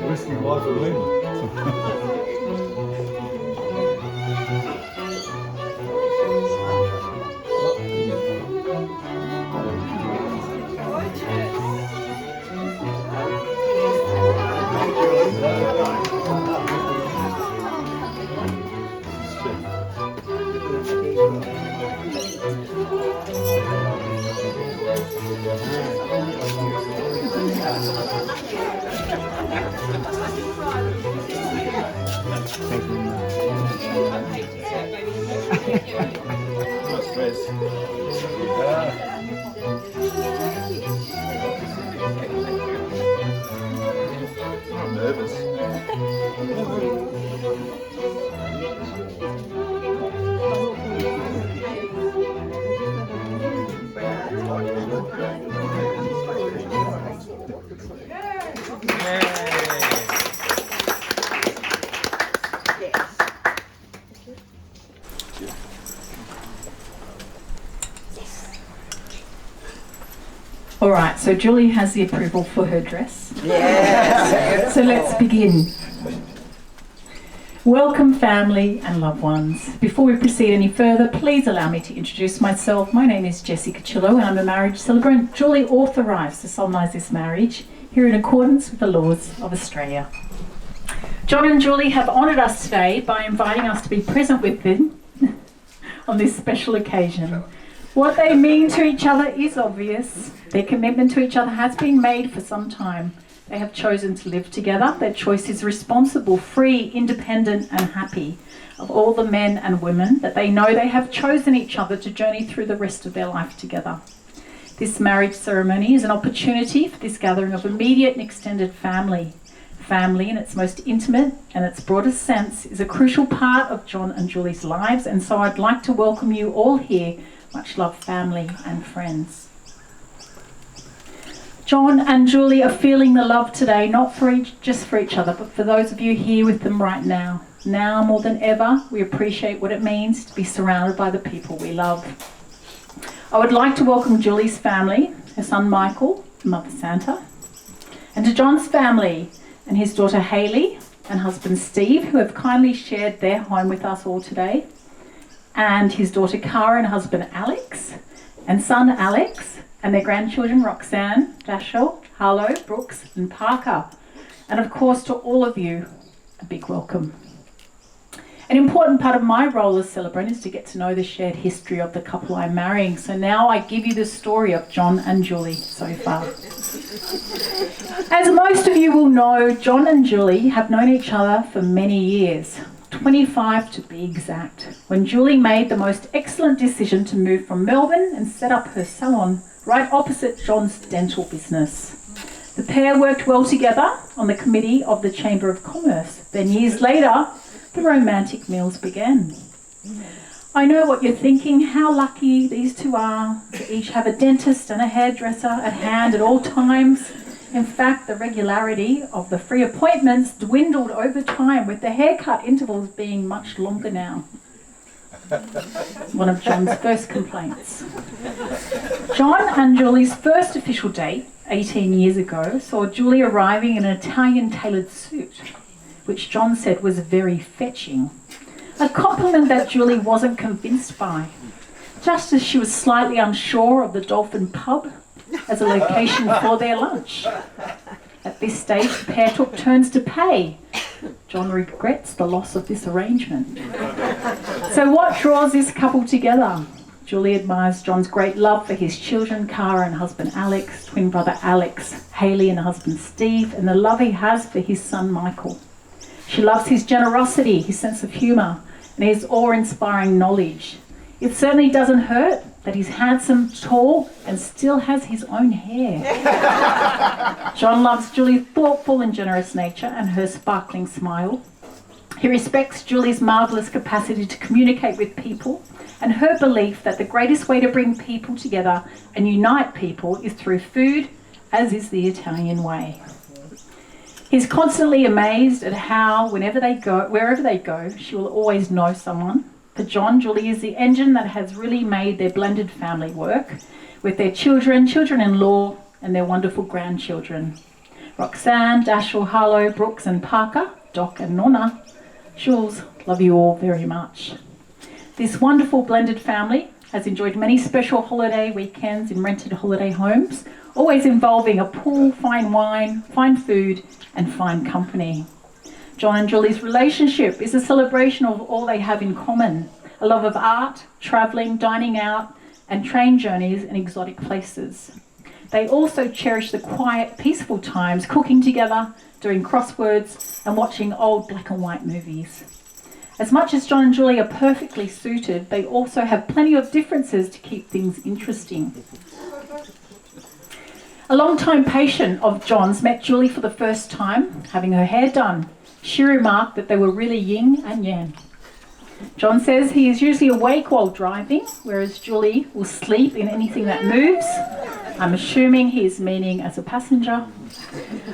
Risking life and limb. I'm nervous. All right, so Julie has the approval for her dress. Yes. So let's begin. Welcome family and loved ones. Before we proceed any further, please allow me to introduce myself. My name is Jessica Chillo and I'm a marriage celebrant duly authorised to solemnise this marriage here in accordance with the laws of Australia. John and Julie have honoured us today by inviting us to be present with them on this special occasion. What they mean to each other is obvious. Their commitment to each other has been made for some time. They have chosen to live together. Their choice is responsible, free, independent and happy of all the men and women that they know they have chosen each other to journey through the rest of their life together. This marriage ceremony is an opportunity for this gathering of immediate and extended family. Family in its most intimate and its broadest sense is a crucial part of John and Julie's lives, and so I'd like to welcome you all here. Much love, family and friends. John and Julie are feeling the love today, not just for each other, but for those of you here with them right now. Now more than ever, we appreciate what it means to be surrounded by the people we love. I would like to welcome Julie's family, her son Michael, Mother Santa, and to John's family and his daughter Hayley and husband Steve, who have kindly shared their home with us all today, and his daughter Cara and husband Alex, and son Alex, and their grandchildren Roxanne, Dashel, Harlow, Brooks and Parker. And of course to all of you, a big welcome. An important part of my role as celebrant is to get to know the shared history of the couple I'm marrying. So now I give you the story of John and Julie so far. As most of you will know, John and Julie have known each other for many years, 25 to be exact, when Julie made the most excellent decision to move from Melbourne and set up her salon right opposite John's dental business. The pair worked well together on the committee of the Chamber of Commerce. Then years later, the romantic meals began. I know what you're thinking, how lucky these two are to each have a dentist and a hairdresser at hand at all times. In fact, the regularity of the free appointments dwindled over time, with the haircut intervals being much longer now. One of John's first complaints. John and Julie's first official date, 18 years ago, saw Julie arriving in an Italian tailored suit, which John said was very fetching. A compliment that Julie wasn't convinced by, just as she was slightly unsure of the Dolphin Pub as a location for their lunch. At this stage, the pair took turns to pay. John regrets the loss of this arrangement. So what draws this couple together? Julie admires John's great love for his children, Cara and husband Alex, twin brother Alex, Hayley and husband Steve, and the love he has for his son Michael. She loves his generosity, his sense of humour, and his awe-inspiring knowledge. It certainly doesn't hurt that he's handsome, tall, and still has his own hair. John loves Julie's thoughtful and generous nature and her sparkling smile. He respects Julie's marvellous capacity to communicate with people and her belief that the greatest way to bring people together and unite people is through food, as is the Italian way. He's constantly amazed at how, wherever they go, she will always know someone. For John, Julie is the engine that has really made their blended family work, with their children, children-in-law, and their wonderful grandchildren. Roxanne, Dashel, Harlow, Brooks and Parker, Doc and Nonna. Jules, love you all very much. This wonderful blended family has enjoyed many special holiday weekends in rented holiday homes, always involving a pool, fine wine, fine food, and fine company. John and Julie's relationship is a celebration of all they have in common: a love of art, travelling, dining out, and train journeys in exotic places. They also cherish the quiet, peaceful times cooking together, doing crosswords, and watching old black and white movies. As much as John and Julie are perfectly suited, they also have plenty of differences to keep things interesting. A long-time patient of John's met Julie for the first time, having her hair done. She remarked that they were really yin and yang. John says he is usually awake while driving, whereas Julie will sleep in anything that moves. I'm assuming he is meaning as a passenger.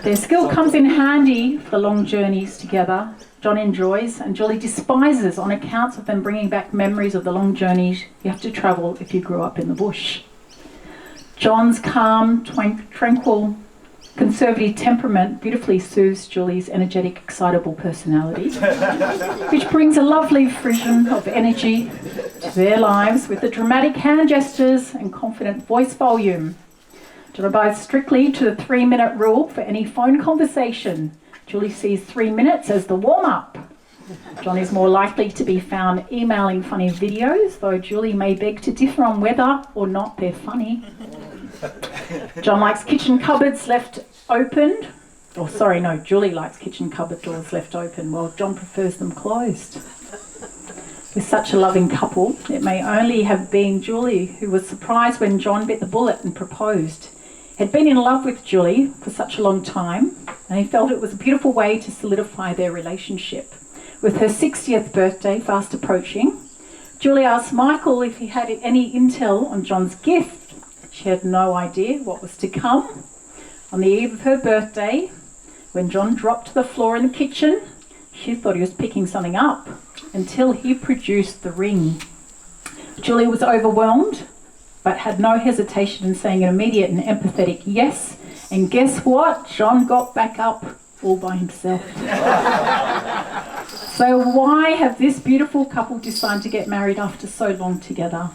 Their skill comes in handy for the long journeys together. John enjoys and Julie despises on accounts of them bringing back memories of the long journeys you have to travel if you grew up in the bush. John's calm, tranquil, conservative temperament beautifully soothes Julie's energetic, excitable personality, which brings a lovely fusion of energy to their lives with the dramatic hand gestures and confident voice volume. John abides strictly to the 3-minute rule for any phone conversation. Julie sees 3 minutes as the warm-up. John is more likely to be found emailing funny videos, though Julie may beg to differ on whether or not they're funny. John likes kitchen cupboards left opened. Julie likes kitchen cupboard doors left open, while John prefers them closed. With such a loving couple, it may only have been Julie who was surprised when John bit the bullet and proposed. He had been in love with Julie for such a long time, and he felt it was a beautiful way to solidify their relationship. With her 60th birthday fast approaching, Julie asked Michael if he had any intel on John's gift. She had no idea what was to come. On the eve of her birthday, when John dropped to the floor in the kitchen, she thought he was picking something up until he produced the ring. Julie was overwhelmed, but had no hesitation in saying an immediate and empathetic yes. And guess what? John got back up all by himself. So why have this beautiful couple decided to get married after so long together?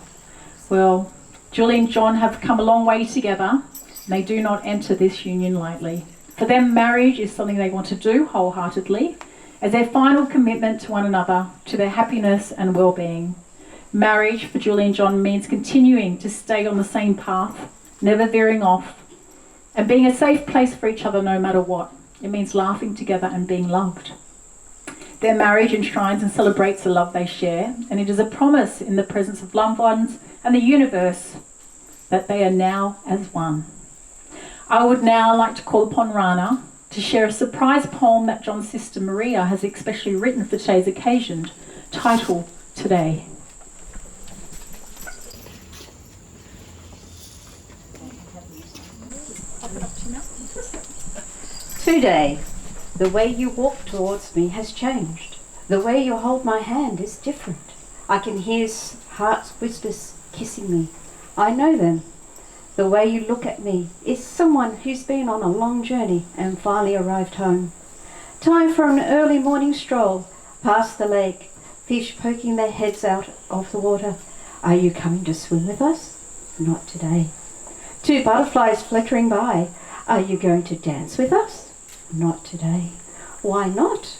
Well, Julie and John have come a long way together. They do not enter this union lightly. For them, marriage is something they want to do wholeheartedly as their final commitment to one another, to their happiness and well-being. Marriage for Julie and John means continuing to stay on the same path, never veering off, and being a safe place for each other no matter what. It means laughing together and being loved. Their marriage enshrines and celebrates the love they share, and it is a promise in the presence of loved ones and the universe that they are now as one. I would now like to call upon Rana to share a surprise poem that John's sister Maria has especially written for today's occasion, titled Today. Today, the way you walk towards me has changed. The way you hold my hand is different. I can hear heart's whispers kissing me. I know them. The way you look at me is someone who's been on a long journey and finally arrived home. Time for an early morning stroll past the lake, fish poking their heads out of the water. Are you coming to swim with us? Not today. Two butterflies flittering by. Are you going to dance with us? Not today. Why not?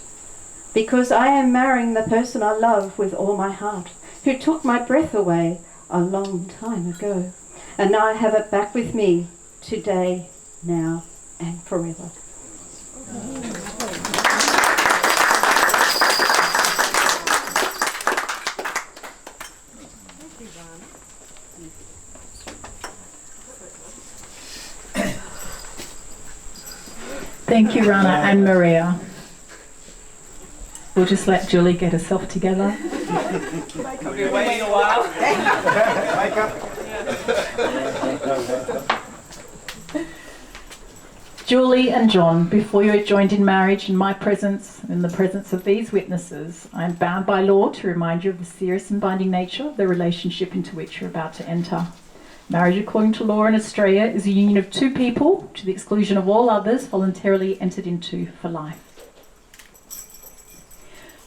Because I am marrying the person I love with all my heart, who took my breath away a long time ago. And now I have it back with me today, now, and forever. Thank you, Rana and Maria. We'll just let Julie get herself together. I've been waiting a while. Wake up. Julie and John, before you are joined in marriage in my presence, in the presence of these witnesses, I am bound by law to remind you of the serious and binding nature of the relationship into which you're about to enter. Marriage, according to law in Australia, is a union of two people, to the exclusion of all others, voluntarily entered into for life.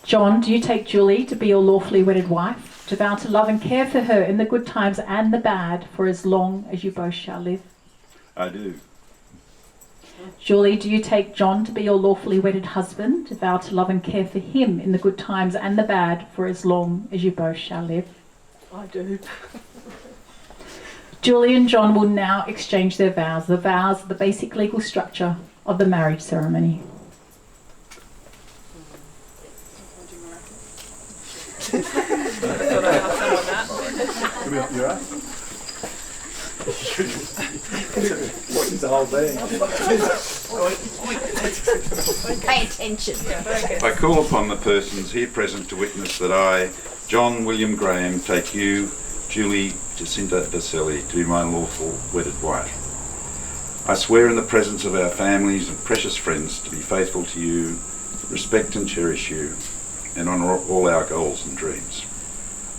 John, do you take Julie to be your lawfully wedded wife, to vow to love and care for her in the good times and the bad for as long as you both shall live? I do. Julie, do you take John to be your lawfully wedded husband, to vow to love and care for him in the good times and the bad for as long as you both shall live? I do. Julie and John will now exchange their vows. The vows are the basic legal structure of the marriage ceremony. You're right. Watching the whole thing. Pay attention. I call upon the persons here present to witness that I, John William Graham, take you, Julie Jacinta Baselli, to be my lawful wedded wife. I swear in the presence of our families and precious friends to be faithful to you, respect and cherish you, and honour all our goals and dreams.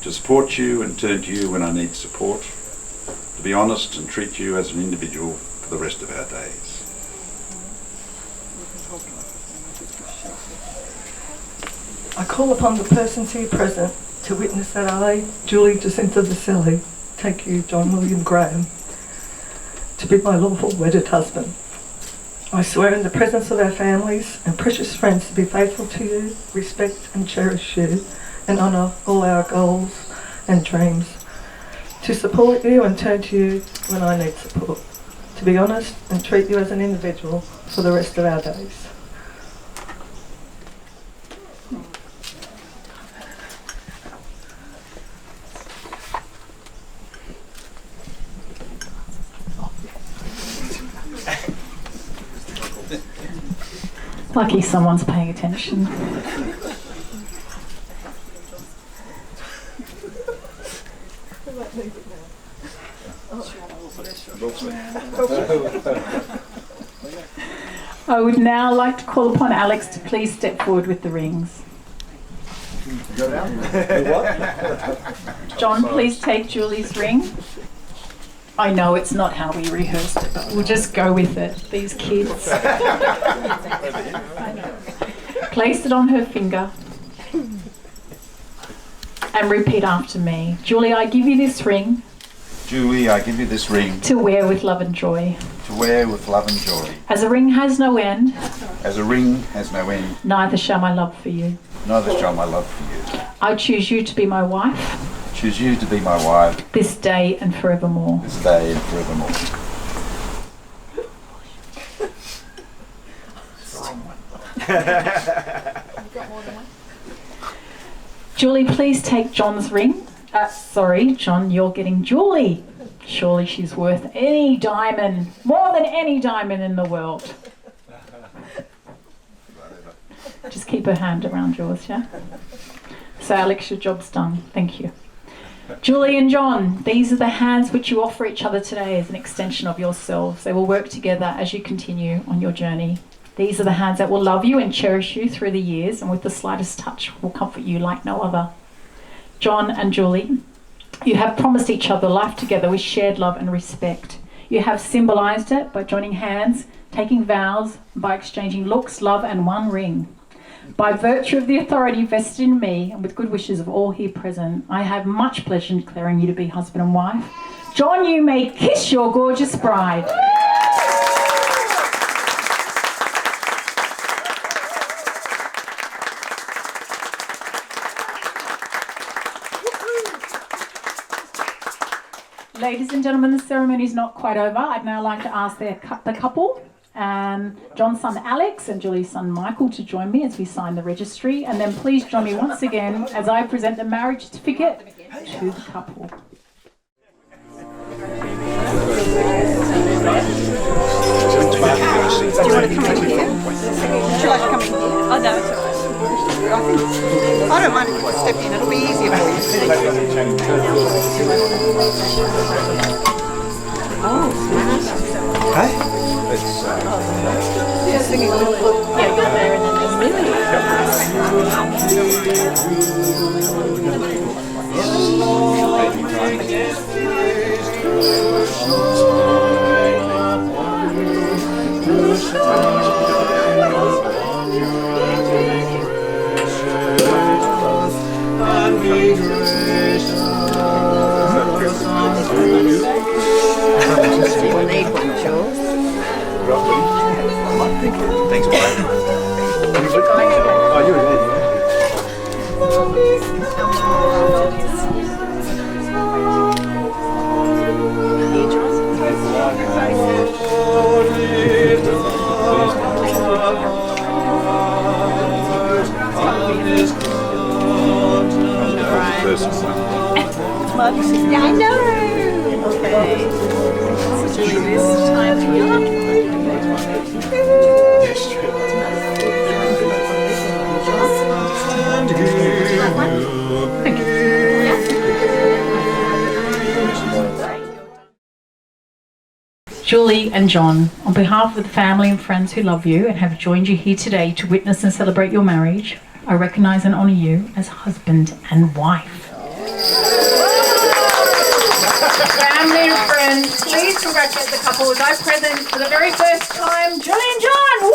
To support you and turn to you when I need support. To be honest and treat you as an individual for the rest of our days. I call upon the persons here present to witness that I, Julie Jacinta Baselli, take you, John William Graham, to be my lawful wedded husband. I swear in the presence of our families and precious friends to be faithful to you, respect and cherish you, and honour all our goals and dreams. To support you and turn to you when I need support. To be honest and treat you as an individual for the rest of our days. Lucky someone's paying attention. I would now like to call upon Alex to please step forward with the rings. Go down. What? John, please take Julie's ring. I know it's not how we rehearsed it, but we'll just go with it. These kids. I know. Place it on her finger and repeat after me. Julie, I give you this ring. Julie, I give you this ring to wear with love and joy. to wear with love and joy. As a ring has no end, As a ring has no end, neither shall my love for you. neither shall my love for you. I choose you to be my wife, Choose you to be my wife this day and forevermore. this day and forevermore. Julie, please take John's ring. Sorry, John, you're getting Julie. Surely she's worth any diamond, more than any diamond in the world. Just keep her hand around yours, yeah? So Alex, your job's done. Thank you. Julie and John, these are the hands which you offer each other today as an extension of yourselves. They will work together as you continue on your journey. These are the hands that will love you and cherish you through the years, and with the slightest touch will comfort you like no other. John and Julie, you have promised each other life together with shared love and respect. You have symbolised it by joining hands, taking vows, by exchanging looks, love and one ring. By virtue of the authority vested in me and with good wishes of all here present, I have much pleasure in declaring you to be husband and wife. John, you may kiss your gorgeous bride. Ladies and gentlemen, the ceremony is not quite over. I'd now like to ask the couple, John's son Alex and Julie's son Michael, to join me as we sign the registry. And then please join me once again as I present the marriage certificate to the couple. Do you want to come in here? Would you like to come in here? Oh, no, it's all right. I don't mind if you step in, it'll be easier for you. Hey? Yeah, you're there and then there's Thanks, Brian. Oh, you're ready. Yeah, I know. Okay. So Julie, this time to you. Julie and John, on behalf of the family and friends who love you and have joined you here today to witness and celebrate your marriage, I recognise and honour you as husband and wife. Family and friends, please congratulate the couple as I present for the very first time, Julie and John. Woo!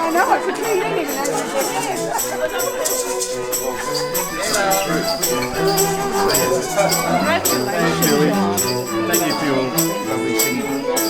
I know, I could you didn't even know. Thank you for your lovely singing.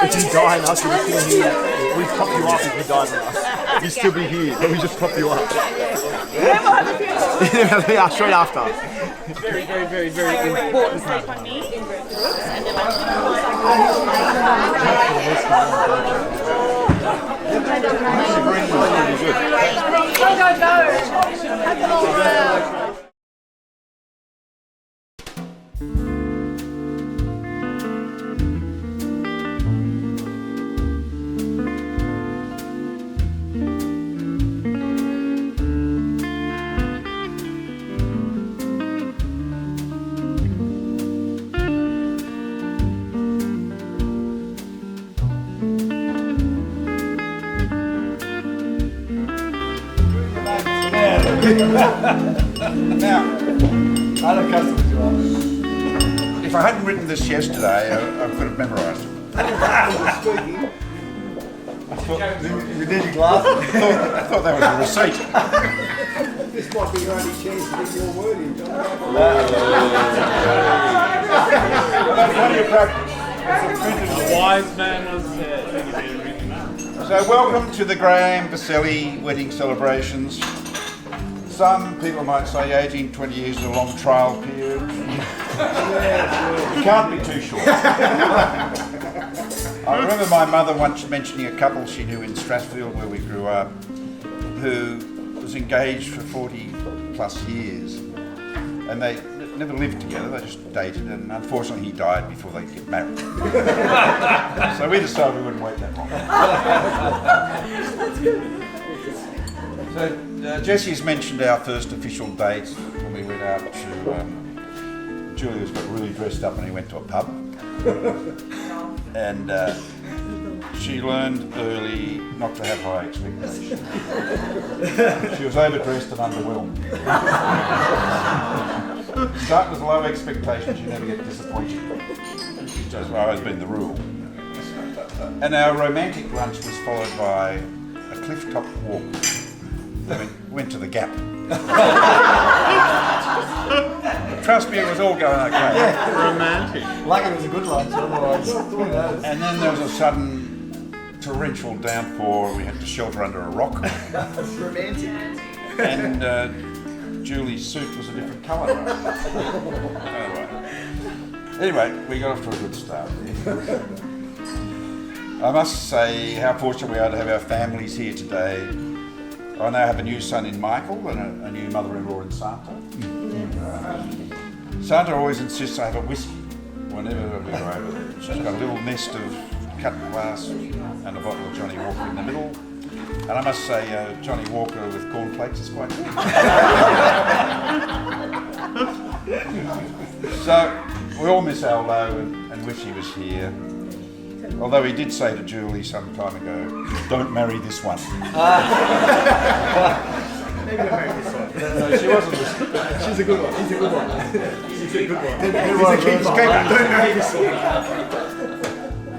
If you die in us, you're still here. We pop you up if you died in us. You'd still be here, but we just pop you up. Yeah, straight after. Very, very, very, very important. Now, other customers, if I hadn't written this yesterday, I could have memorised it. You need your glasses. I thought that was a receipt. This might be your only chance to get your word in, John. Plenty of practice. A wise man was So welcome to the Graham Vaselli wedding celebrations. Some people might say 18, 20 years is a long trial period. It can't be too short. I remember my mother once mentioning a couple she knew in Strathfield where we grew up who was engaged for 40 plus years and they never lived together, they just dated, and unfortunately he died before they could get married. So we decided we wouldn't wait that long. So Jesse's mentioned our first official date when we went out to, Julius got really dressed up and he went to a pub. And she learned early not to have high expectations. She was overdressed and underwhelmed. Start with low expectations, you never get disappointed. It's just always been the rule. And our romantic lunch was followed by a cliff-top walk. We went to the Gap. Trust me, it was all going okay. Yeah, romantic. Like it was a good lunch, otherwise. And then there was a sudden torrential downpour. We had to shelter under a rock. Romantic. And Julie's suit was a different colour. Anyway, we got off to a good start. I must say how fortunate we are to have our families here today. I now have a new son in Michael and a new mother-in-law in Santa. Santa always insists I have a whiskey whenever we go over there. She's got a little nest of cut glass and a bottle of Johnny Walker in the middle. And I must say, Johnny Walker with cornflakes is quite good. So we all miss Aldo and wish he was here. Although he did say to Julie some time ago, don't marry this one. Maybe don't marry this one. No, she wasn't listening. She's a good one. He's a good one. He's a good one. He's a keeper. Don't marry this one.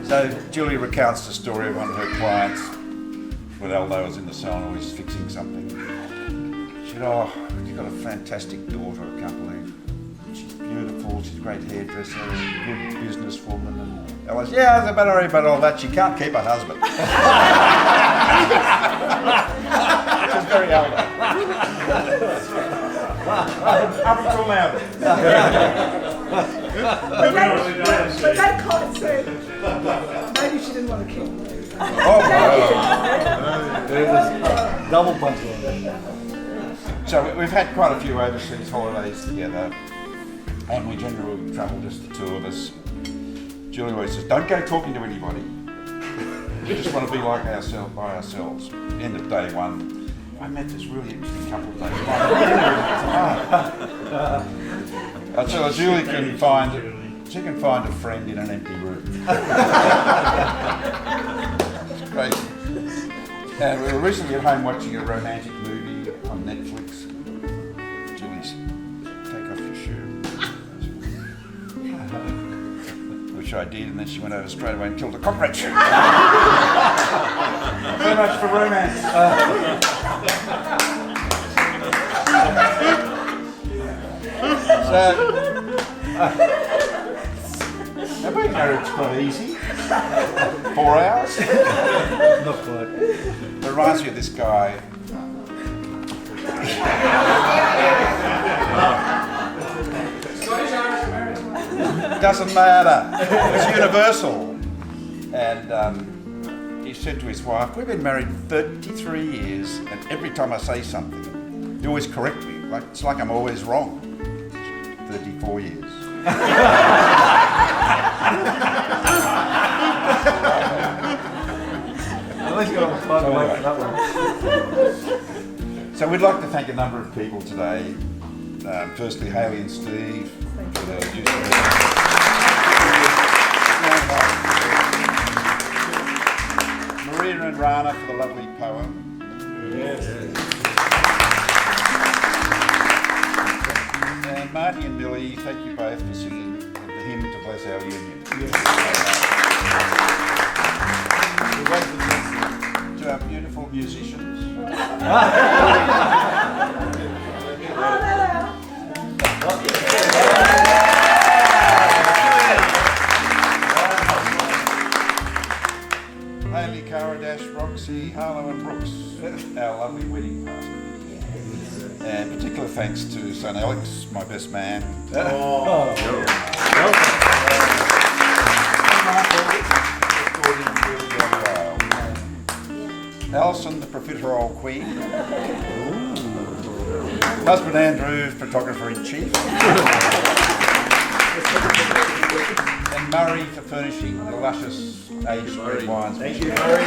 So Julie recounts the story of one of her clients when Aldo was in the salon always fixing something. She said, oh, you've got a fantastic daughter, I can't believe. She's beautiful, she's a great hairdresser, a good businesswoman. And Aldo said, yeah, don't worry about all that, she can't keep her husband. Which is very Aldo. Up until now. But that comment said, maybe she didn't want to kill me. Oh, Double punchline. So we've had quite a few overseas holidays together, and we generally travel just the two of us. Julie always says, don't go talking to anybody. We just want to be like ourselves, by ourselves. End of day one, I met this really interesting couple days later. I tell her Julie can find a friend in an empty room. It's crazy. And we were recently at home watching a romantic movie on Netflix. Julie's, take off your shoe. Which I did, and then she went over straight away and killed a cockroach. Very much for romance. Now being married's quite easy. 4 hours. Not quite. It reminds me of this guy. Doesn't matter. It's universal. And he said to his wife, "We've been married 33 years, and every time I say something, you always correct me. It's like I'm always wrong." 34 years. At least got a fun away from that one. So we'd like to thank a number of people today. Firstly, Hayley and Steve for the use of Maria and Rana for the lovely poem. Yes. And Martin and Mili, thank you both for singing the hymn to bless our union. To our beautiful musicians. Hayley, Caradash, Roxy, Harlow and Brooks, our lovely wedding party. And particular thanks to son Alex, my best man. Alison, the profiterole queen. Husband Andrew, photographer in chief. And Murray for furnishing the luscious aged red wines. Thank you, Murray.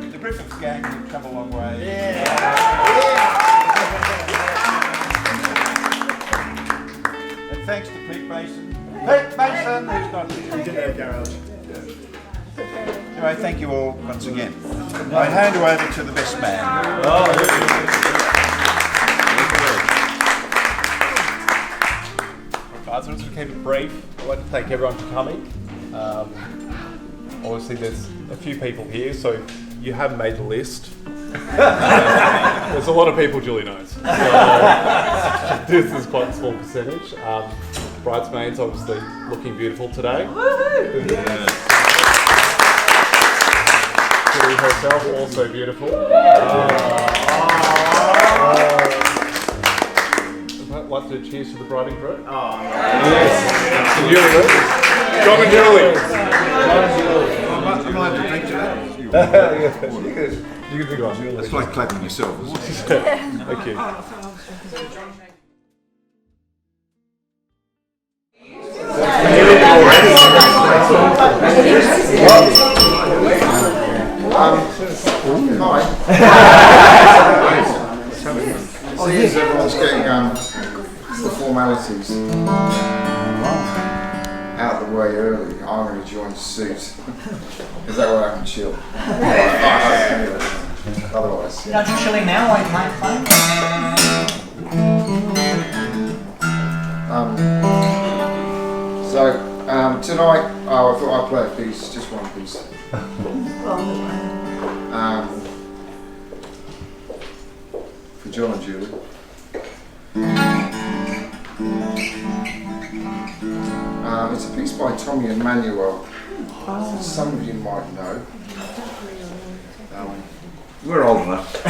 The Griffiths gang have come a long way. And thanks to Pete Mason. Pete Mason, who's not here. He's in their garage. Anyway, thank you all once again. I hand you over to the best man. So I'm just going to keep it brief. I'd like to thank everyone for coming. Obviously there's a few people here, so you have made the list. There's a lot of people Julie knows. So this is quite a small percentage. Bridesmaids obviously looking beautiful today. Julie herself also beautiful. I'd like to cheers to the bride and groom. Yes. John and Julie. I'm allowed to drink to that. You can go on. That's like clapping yourself, isn't it? Thank you. Seeing everyone's getting the formalities out of the way early, I'm going to join suit. Is that way I can chill? Otherwise, You're not too chilly now, like my fun? Tonight, I thought I'd play a piece, just one piece. For John and Julie. It's a piece by Tommy and Manuel. Some of you might know. We're old enough.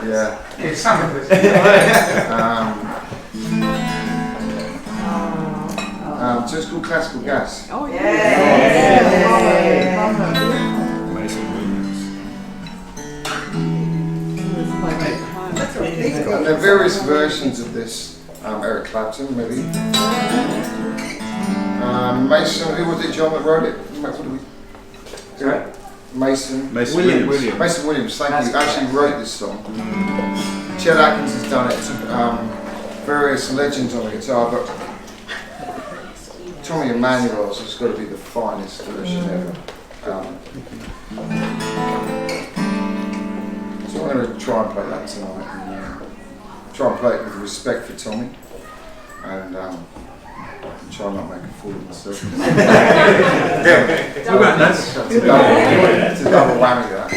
Yeah. Some of us. So it's called Classical Gas. Oh, yeah. Mason Williams. And there are various versions of this. Eric Clapton, maybe. Mason, who was it, John, that wrote it? What do we? Sorry? Mason Williams. Mason Williams, thank you, actually wrote this song. Chet Atkins has done it. Various legends on the guitar, but Tommy Emmanuel's has got to be the finest version ever. So I'm going to try and play that tonight, and try and play it with respect for Tommy, and try not make a fool of myself. It's a double whammy, that.